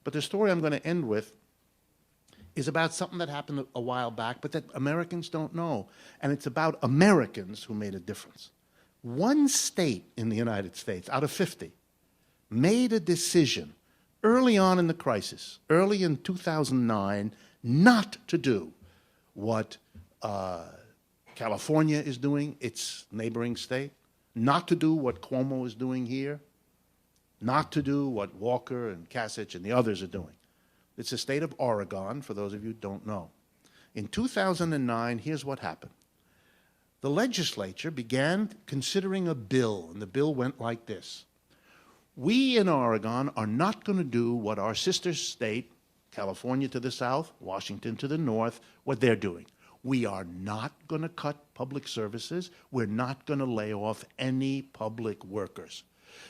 But the story I'm going to end with is about something that happened a while back, but that Americans don't know. And it's about Americans who made a difference. One state in the United States, out of 50, made a decision early on in the crisis, early in 2009, not to do what California is doing, its neighboring state, not to do what Cuomo is doing here, not to do what Walker and Kasich and the others are doing. It's the state of Oregon, for those of you who don't know. In 2009, here's what happened. The legislature began considering a bill, and the bill went like this. We in Oregon are not going to do what our sister state, California to the south, Washington to the north, what they're doing. We are not going to cut public services. We're not going to lay off any public workers.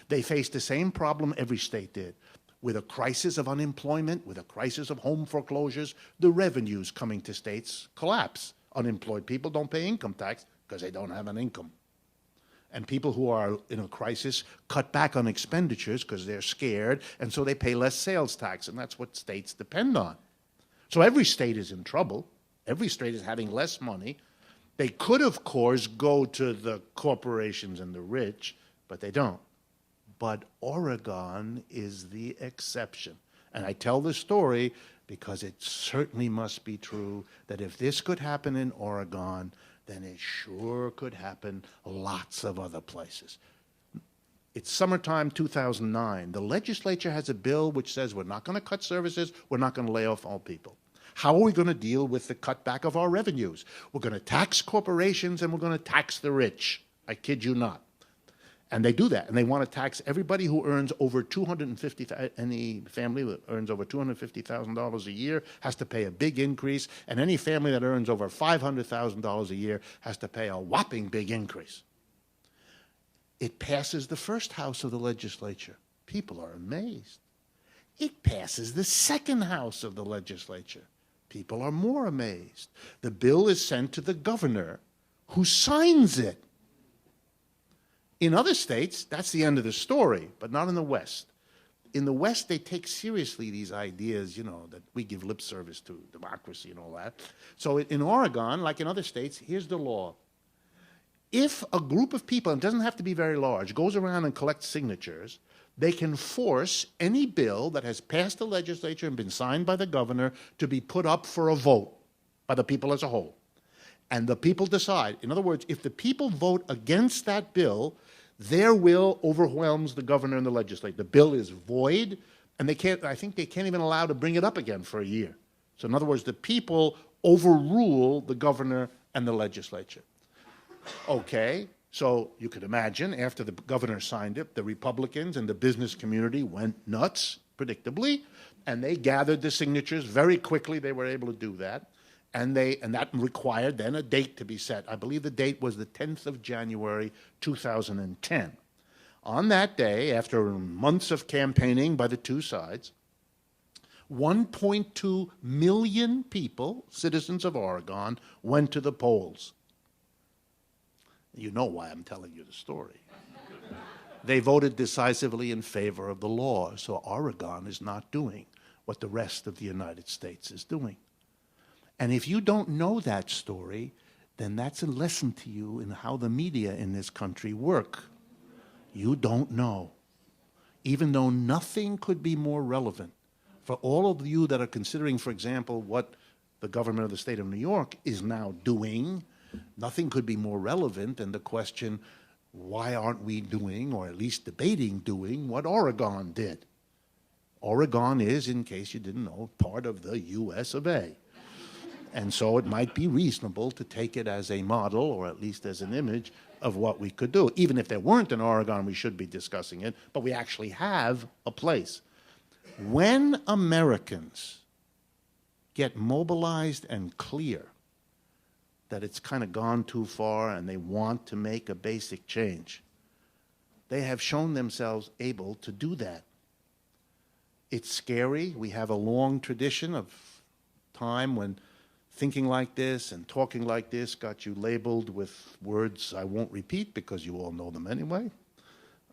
They faced the same problem every state did. With a crisis of unemployment, with a crisis of home foreclosures, the revenues coming to states collapse. Unemployed people don't pay income tax because they don't have an income. And people who are in a crisis cut back on expenditures because they're scared, and so they pay less sales tax, and that's what states depend on. So every state is in trouble. Every state is having less money. They could, of course, go to the corporations and the rich, but they don't. But Oregon is the exception. And I tell this story because it certainly must be true that if this could happen in Oregon, then it sure could happen lots of other places. It's summertime 2009. The legislature has a bill which says we're not going to cut services, we're not going to lay off all people. How are we going to deal with the cutback of our revenues? We're going to tax corporations and we're going to tax the rich. I kid you not. And they do that, and they want to tax everybody who earns over $250,000. Any family that earns over $250,000 a year has to pay a big increase, and any family that earns over $500,000 a year has to pay a whopping big increase. It passes the first house of the legislature. People are amazed. It passes the second house of the legislature. People are more amazed. The bill is sent to the governor, who signs it. In other states, that's the end of the story, but not in the West. In the West, they take seriously these ideas, you know, that we give lip service to democracy and all that. So in Oregon, like in other states, here's the law. If a group of people, and it doesn't have to be very large, goes around and collects signatures, they can force any bill that has passed the legislature and been signed by the governor to be put up for a vote by the people as a whole. And the people decide. In other words, if the people vote against that bill, their will overwhelms the governor and the legislature. The bill is void, and they can't, I think they can't even allow to bring it up again for a year. So in other words, the people overrule the governor and the legislature. Okay, so you could imagine after the governor signed it, the Republicans and the business community went nuts, predictably, and they gathered the signatures very quickly. They were able to do that. And that required then a date to be set. I believe the date was the 10th of January, 2010. On that day, after months of campaigning by the two sides, 1.2 million people, citizens of Oregon, went to the polls. You know why I'm telling you the story. They voted decisively in favor of the law, so Oregon is not doing what the rest of the United States is doing. And if you don't know that story, then that's a lesson to you in how the media in this country work. You don't know. Even though nothing could be more relevant for all of you that are considering, for example, what the government of the state of New York is now doing, nothing could be more relevant than the question, why aren't we doing, or at least debating doing, what Oregon did? Oregon is, in case you didn't know, part of the US of A. And so it might be reasonable to take it as a model, or at least as an image, of what we could do. Even if there weren't an Oregon, we should be discussing it, but we actually have a place. When Americans get mobilized and clear that it's kind of gone too far and they want to make a basic change, they have shown themselves able to do that. It's scary. We have a long tradition of time when thinking like this and talking like this got you labeled with words I won't repeat because you all know them anyway.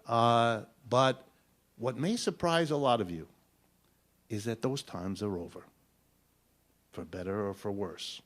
But what may surprise a lot of you is that those times are over, for better or for worse.